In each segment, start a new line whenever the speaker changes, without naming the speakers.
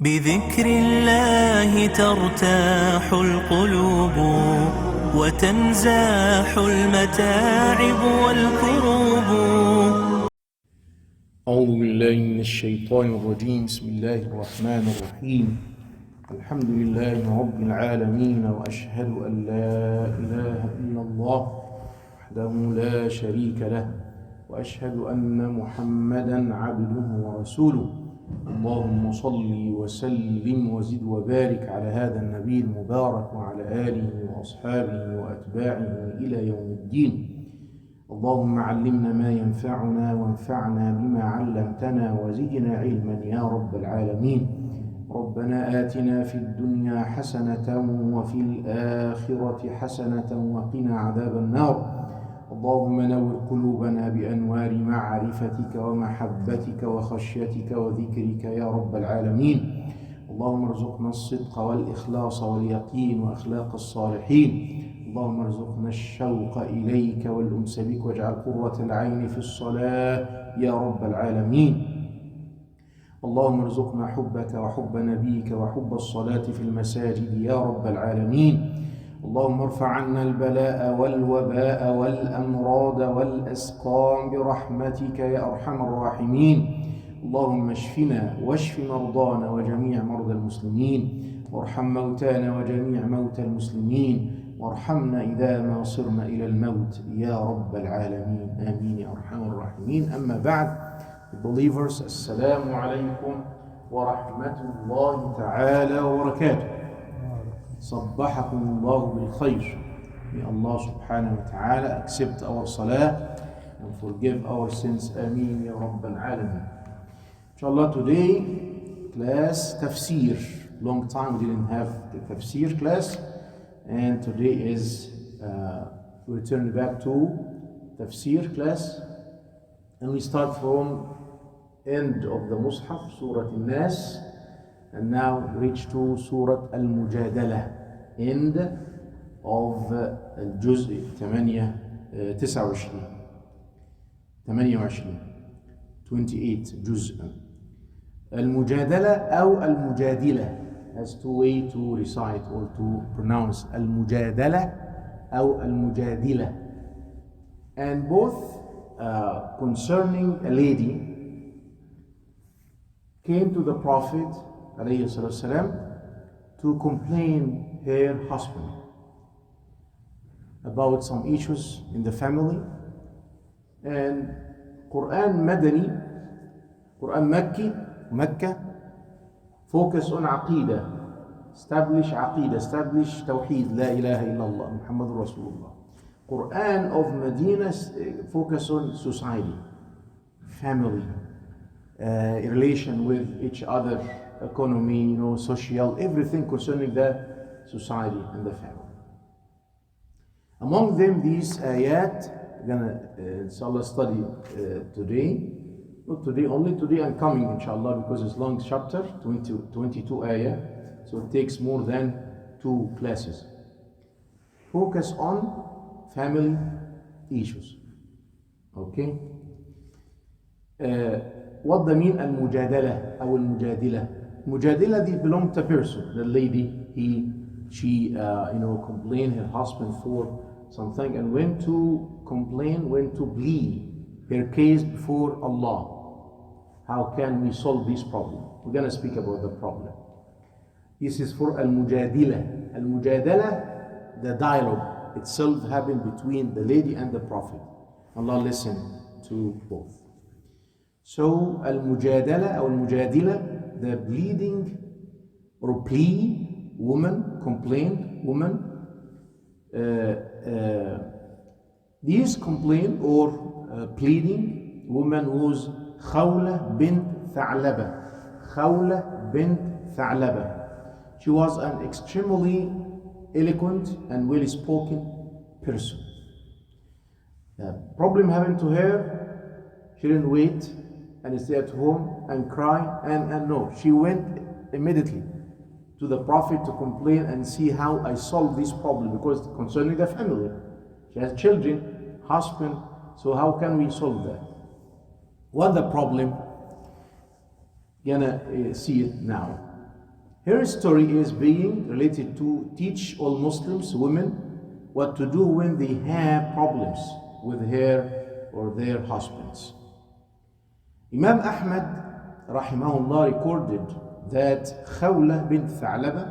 بذكر الله ترتاح القلوب وتنزاح المتاعب والكروب.
أعوذ بالله من الشيطان الرجيم. بسم الله الرحمن الرحيم. الحمد لله رب العالمين، وأشهد أن لا إله إلا الله وحده لا شريك له، وأشهد أن محمدا عبده ورسوله. اللهم صل وسلم وزد وبارك على هذا النبي المبارك وعلى آله وأصحابه وأتباعه إلى يوم الدين. اللهم علمنا ما ينفعنا وانفعنا بما علمتنا وزدنا علما يا رب العالمين. ربنا آتنا في الدنيا حسنة وفي الآخرة حسنة وقنا عذاب النار. اللهم نور قلوبنا بأنوار معرفتك ومحبتك وخشيتك وذكرك يا رب العالمين. اللهم ارزقنا الصدق والإخلاص واليقين وأخلاق الصالحين. اللهم ارزقنا الشوق إليك والأنس بك، واجعل قرة العين في الصلاة يا رب العالمين. اللهم ارزقنا حبك وحب نبيك وحب الصلاة في المساجد يا رب العالمين. اللهم ارفع عنا البلاء والوباء والأمراض والأسقام برحمتك يا أرحم الراحمين. اللهم اشفنا واشف مرضانا وجميع مرضى المسلمين، وارحم موتانا وجميع موتى المسلمين، وارحمنا إذا ما صرنا إلى الموت يا رب العالمين. آمين يا أرحم الراحمين. أما بعد, believers, السلام عليكم ورحمة الله تعالى وبركاته. صبحكم الله بالخير. May Allah subhanahu wa ta'ala accept our salah and forgive our sins. Ameen ya Rabbal Alamin. Inshallah, today class tafsir. Long time we didn't have the tafsir class, and today is we return back to tafsir class, and we start from end of the Mus'haf, Surat Al-Nas, and now reach to Surat Al Mujadalah, end of الجزء 28 جزء. المجادلة أو المجادلة has two ways to recite or to pronounce. المجادلة أو المجادلة, and both concerning a lady came to the Prophet ﷺ to complain her husband about some issues in the family. And Quran Madani, Quran Makkah, focus on Aqidah, establish Tawheed, La ilaha illallah, Muhammadur Rasulullah. Quran of Medina focus on society, family, relation with each other, economy, social, everything concerning the society and the family. Among them, these ayat, we're gonna inshallah study today. Not today, only today and coming inshallah, because it's long chapter, 22 ayat, so it takes more than 2 classes. Focus on family issues. Okay? What the mean al-mujadalah or al-mujadilah? Mujadilah, they belong to a person, the lady, she complained her husband for something and went to plead her case before Allah. How can we solve this problem? We're going to speak about the problem. This is for al-mujadilah. Al-mujadalah, the dialogue itself happened between the lady and the Prophet. Allah listened to both. So al-mujadalah or al-mujadilah, the pleading or plea woman, complaint woman, this complaint or pleading woman was Khawla bint Tha'laba. She was an extremely eloquent and well-spoken person. The problem happened to her. She didn't wait and stay at home and cry and no, she went immediately to the Prophet to complain and see how I solve this problem, because concerning the family, she has children, husband, so how can we solve that? What the problem? Gonna see it now. Her story is being related to teach all Muslims, women, what to do when they have problems with her or their husbands. Imam Ahmad rahimahullah recorded that Khawla bint Tha'laba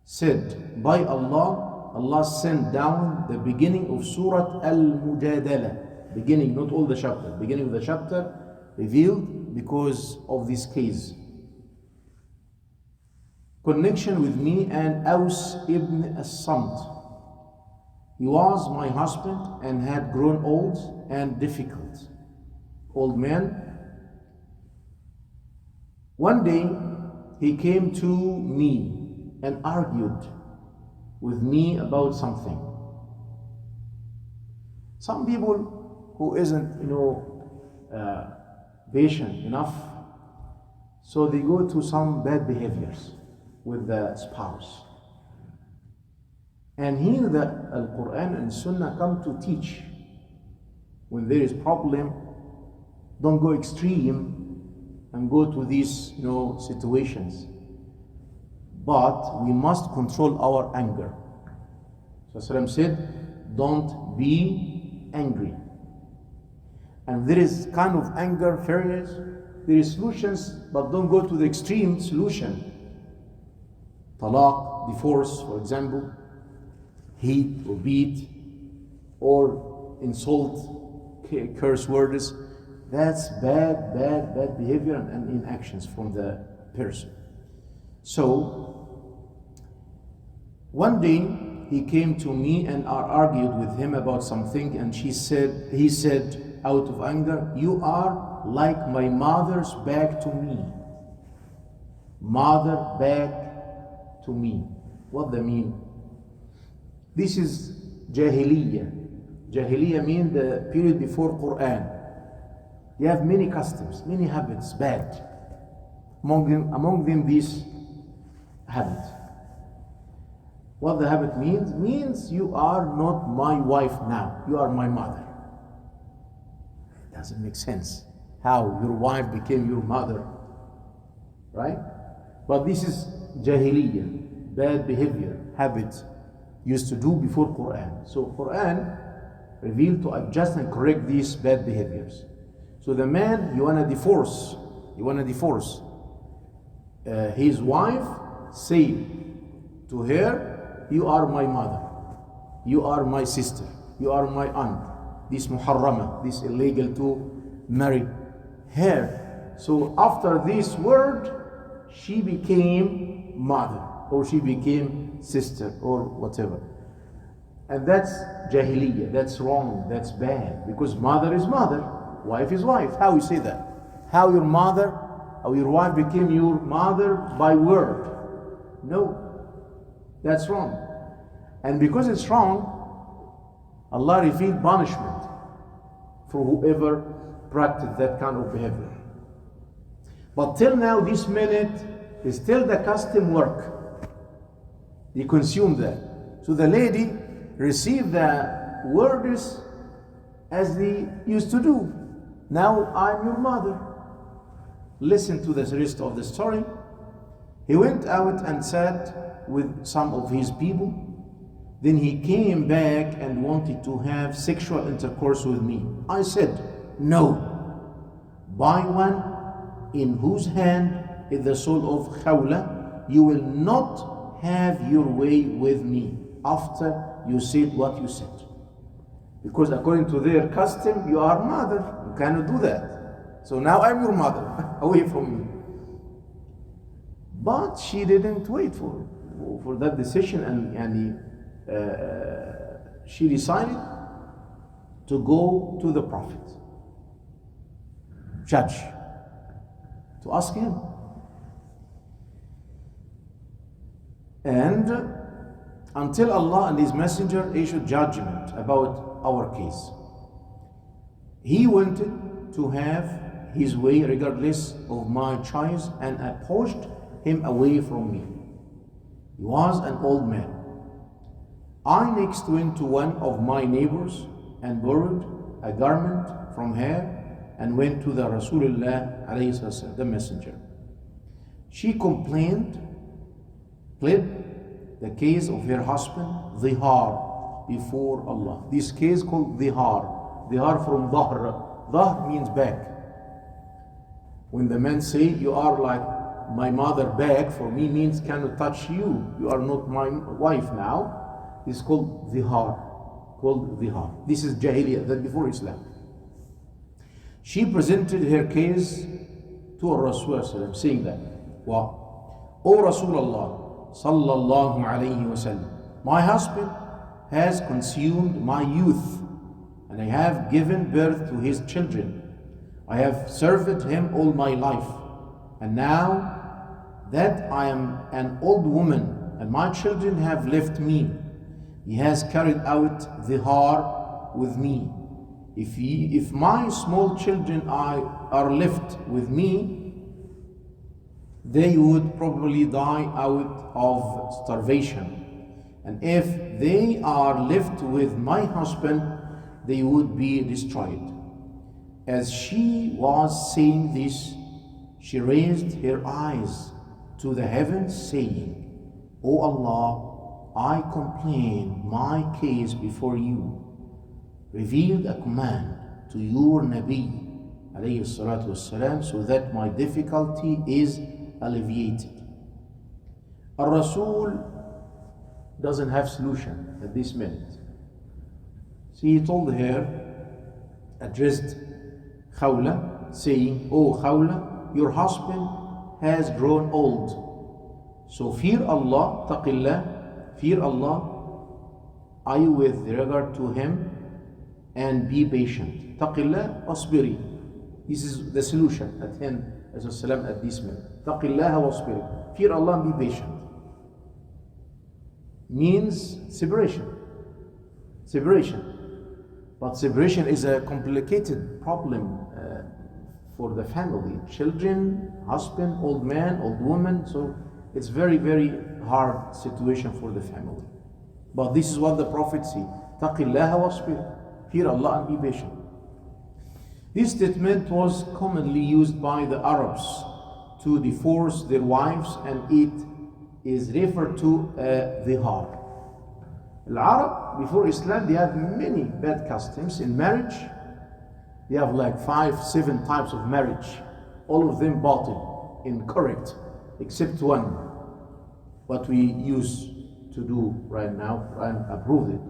said, by Allah, Allah sent down the beginning of Surat Al Mujadalah. Beginning, not all the chapter. Beginning of the chapter revealed because of this case. Connection with me and Aus ibn as-Samt. He was my husband and had grown old and difficult. Old man. One day he came to me and argued with me about something. Some people who isn't, patient enough, so they go to some bad behaviors with the spouse. And here the Al-Quran and Sunnah come to teach. When there is problem, don't go extreme and go to these situations. But we must control our anger. So Salam said, don't be angry. And there is kind of anger, fairness. There is solutions, but don't go to the extreme solution. Talaq, divorce, for example, hit or beat, or insult, curse words. That's bad behavior and inactions from the person. So, one day he came to me and I argued with him about something, and he said out of anger, you are like my mother's back to me. Mother back to me. What does that mean? This is Jahiliyyah. Jahiliyyah means the period before Quran. You have many customs, many habits, bad. Among them this habit. What the habit means? Means you are not my wife now. You are my mother. It doesn't make sense. How your wife became your mother. Right? But this is Jahiliyyah, bad behavior, habits used to do before Quran. So Quran revealed to adjust and correct these bad behaviors. So the man, you want to divorce his wife, say to her, you are my mother, you are my sister, you are my aunt. This muharrama, this illegal to marry her. So after this word, she became mother, or she became sister, or whatever. And that's Jahiliyyah, that's wrong, that's bad, because mother is mother, wife is wife. How you say that? How your mother or your wife became your mother by word? No, that's wrong. And because it's wrong, Allah revealed punishment for whoever practiced that kind of behavior. But till now, this minute, is still the custom work. They consume that. So the lady received the words as they used to do. Now I'm your mother. Listen to the rest of the story. He went out and sat with some of his people. Then he came back and wanted to have sexual intercourse with me. I said, no. By one in whose hand is the soul of Khawla, you will not have your way with me after you said what you said. Because according to their custom, you are mother. You cannot do that. So now I'm your mother, away from me. But she didn't wait for that decision, and she decided to go to the Prophet, judge, to ask him. And until Allah and His Messenger issued judgment about our case, he wanted to have his way regardless of my choice, and I pushed him away from me. He was an old man. I next went to one of my neighbors and borrowed a garment from her and went to the Rasulullah alayhi sallam, the messenger. She complained pled the case of her husband, dhihar, before Allah. This case called dhihar. Dhihar from dhahr. Dhahr means back. When the men say, you are like my mother back, for me means cannot touch you. You are not my wife now. This is called dhihar. Called dhihar. This is Jahiliyyah, that before Islam. She presented her case to Rasulullah saying that, wow, O Rasulullah sallallahu alayhi wasallam, my husband has consumed my youth, and I have given birth to his children. I have served him all my life, and now that I am an old woman and my children have left me, he has carried out dhihar with me. If my small children are left with me, they would probably die out of starvation. And if they are left with my husband, they would be destroyed. As she was saying this, she raised her eyes to the heavens, saying, O Allah, I complain my case before you. Revealed a command to your Nabi alayhi salatu wassalam, so that my difficulty is alleviated. Ar-Rasul doesn't have solution at this minute. So he told her, addressed Khawla, saying, O Khawla, your husband has grown old. So fear Allah, taqillah, fear Allah, I with regard to him, and be patient. Taqillah, asbiri. This is the solution at him, at this minute. Taqillah wasbiri. Fear Allah and be patient. Means separation. Separation. But separation is a complicated problem for the family. Children, husband, old man, old woman. So it's very, very hard situation for the family. But this is what the Prophet said. Taqillah wasbiri. Fear Allah and be patient. This statement was commonly used by the Arabs to divorce their wives, and it is referred to dhihar. The Arab before Islam, they have many bad customs in marriage. They have like 5-7 types of marriage, all of them batil, incorrect, except one, what we use to do right now and approve it.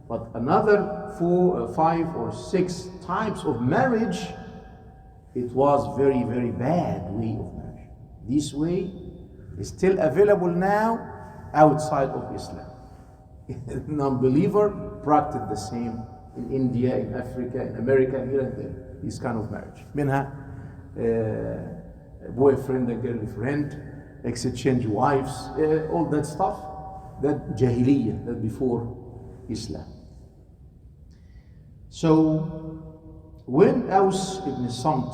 But another 4, 5 or 6 types of marriage, it was very, very bad way of marriage. This way is still available now outside of Islam. Non-believer practice the same in India, in Africa, in America, here and there. This kind of marriage. Minha boyfriend and girlfriend, exchange wives, all that stuff. That Jahiliyyah, that before Islam. So when Aus ibn Samt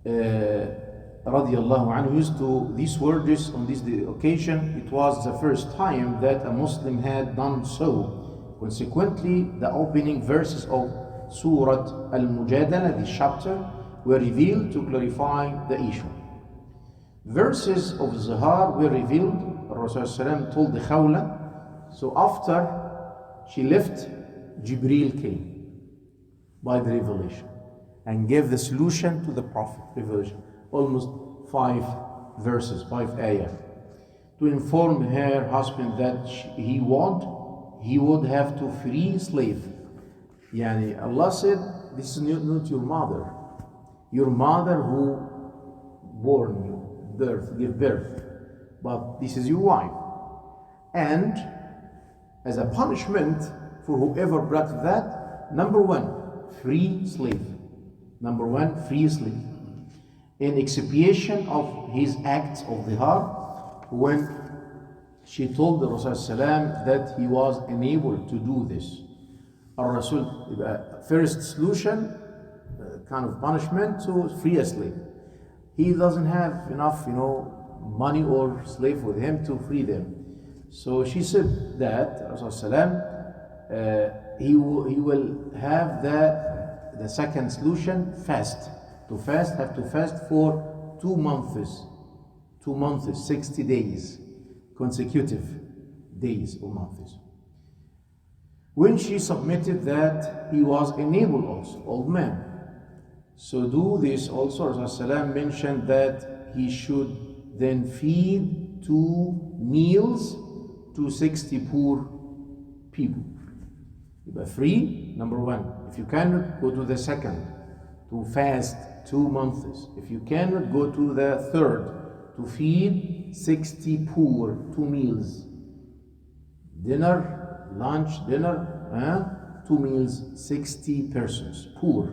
radiallahu anhu used to these words on this occasion, it was the first time that a Muslim had done so. Consequently, the opening verses of Surat Al Mujadalah, this chapter, were revealed to clarify the issue. Verses of Zahar were revealed. Rasulullah told the Khawla. So after she left, Jibreel came by the revelation and gave the solution to the Prophet revelation. Almost 5 verses, 5 ayah, to inform her husband that he would have to free slave. Yani Allah said, this is not your mother. Your mother who born you, give birth. But this is your wife. And as a punishment for whoever brought that, number 1, free slave. Number 1, free slave. In expiation of his acts of dhihar, when she told the Rasul that he was unable to do this. Rasul, first solution, kind of punishment, to free a slave. He doesn't have enough, money or slave with him to free them. So she said that Rasul he will have the second solution, fast. To fast, have to fast for 2 months. 2 months, 60 days, consecutive days or months. When she submitted that, he was enabled also, old man. So do this also, Rasulullah mentioned that he should then feed 2 meals to 60 poor people. But 3, number 1. If you cannot, go to the 2nd, to fast 2 months. If you cannot, go to the 3rd, to feed 60 poor, 2 meals. Dinner, lunch, dinner, 2 meals, 60 persons, poor.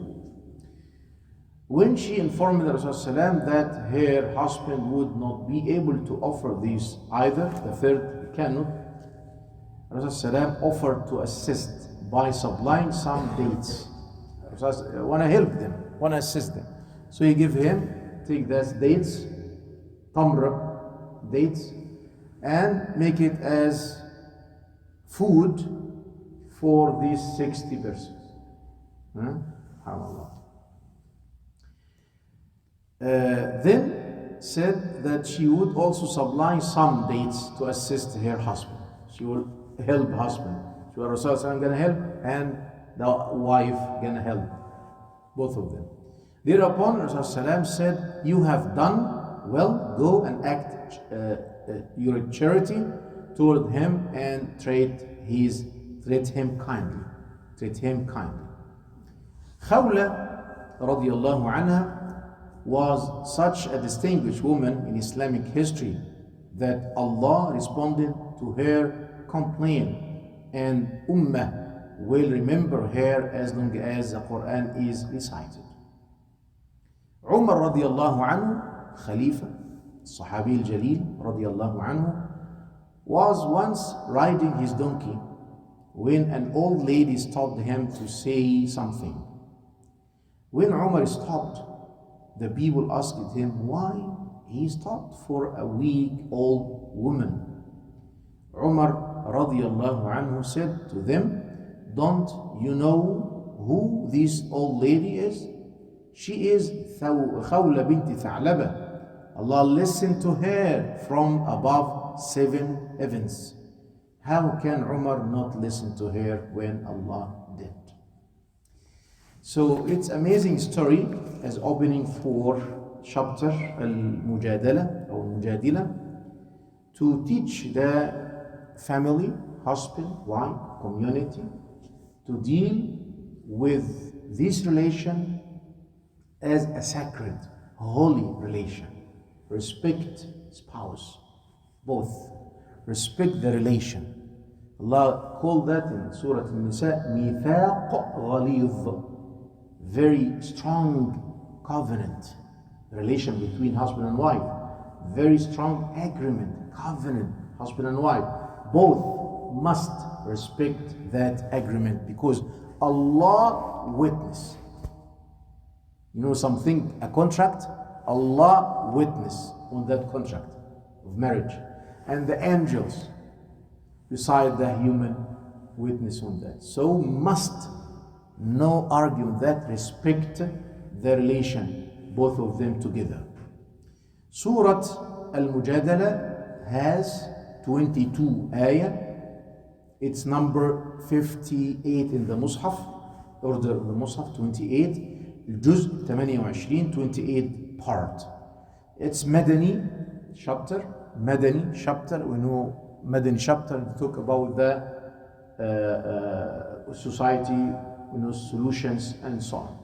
When she informed Rasulullah that her husband would not be able to offer this either, the 3rd he cannot, Rasulullah offered to assist by supplying some dates. Rasulullah want to help them, want to assist them. So he gave him, take those dates, tamra, dates, and make it as food for these 60 persons. SubhanAllah. Then said that she would also supply some dates to assist her husband. She will help husband. So Rasulullah gonna help and the wife gonna help, both of them. Thereupon Rasulullah said, you have done well, go and act your charity toward him and treat him kindly. Treat him kindly. Khawla radiallahu anha was such a distinguished woman in Islamic history that Allah responded to her complaint, and Ummah will remember her as long as the Quran is recited. Umar radiallahu anhu, Khalifa, Sahabi al-Jalil radiallahu anhu, was once riding his donkey when an old lady stopped him to say something. When Umar stopped, the people asked him why he stopped for a weak old woman. Umar radiallahu anhu said to them, don't you know who this old lady is? She is Khawla binti Tha'laba. Allah listened to her from above 7 heavens. How can Umar not listen to her when Allah did? So it's amazing story as opening for chapter Al Mujadalah or Mujadilah to teach the family, husband, wife, community to deal with this relation as a sacred, holy relation. Respect spouse, both. Respect the relation. Allah called that in Surat Al-Nisa, Mithaq Ghalidh. Very strong covenant, relation between husband and wife. Very strong agreement, covenant, husband and wife. Both must respect that agreement because Allah witness. You know something, a contract, Allah witness on that contract of marriage. And the angels beside the human witness on that. So must no argument that respect the relation, both of them together. Surat Al Mujadalah has 22 ayah. It's number 58 in the Mus'haf, order of the Mus'haf, 28. Juz 28, 28 part. It's Madani chapter. Madani chapter. We know Madani chapter to talk about the society, solutions and so on.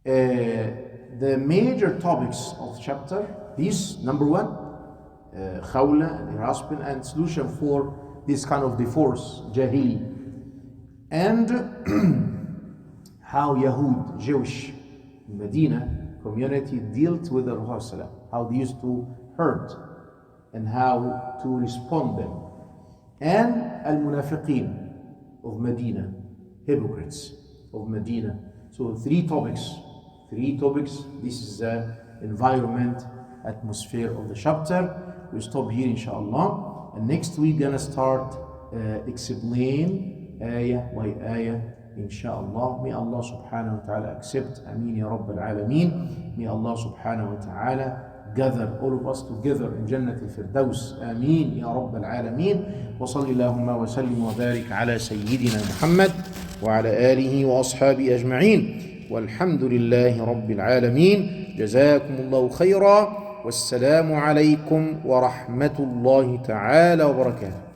The major topics of chapter is number 1, Khawla and her husband and solution for this kind of divorce, Jahili, and how Yahud, Jewish, Medina community dealt with the Prophet, how they used to hurt and how to respond them, and Al-Munafiqeen of Medina, hypocrites of Medina. So 3 topics. This is the environment, atmosphere of the chapter. We stop here inshallah, and next week gonna start explain ayah by ayah inshallah. May Allah subhanahu wa ta'ala accept. Ameen ya Rabbal Alameen. May Allah subhanahu wa ta'ala gather all of us together in جنة الفردوس. آمين يا رب العالمين. وصل اللهم وسلم وبارك على سيدنا محمد وعلى آله وأصحابه أجمعين، والحمد لله رب العالمين. جزاكم الله خيرا، والسلام عليكم ورحمة الله تعالى وبركاته.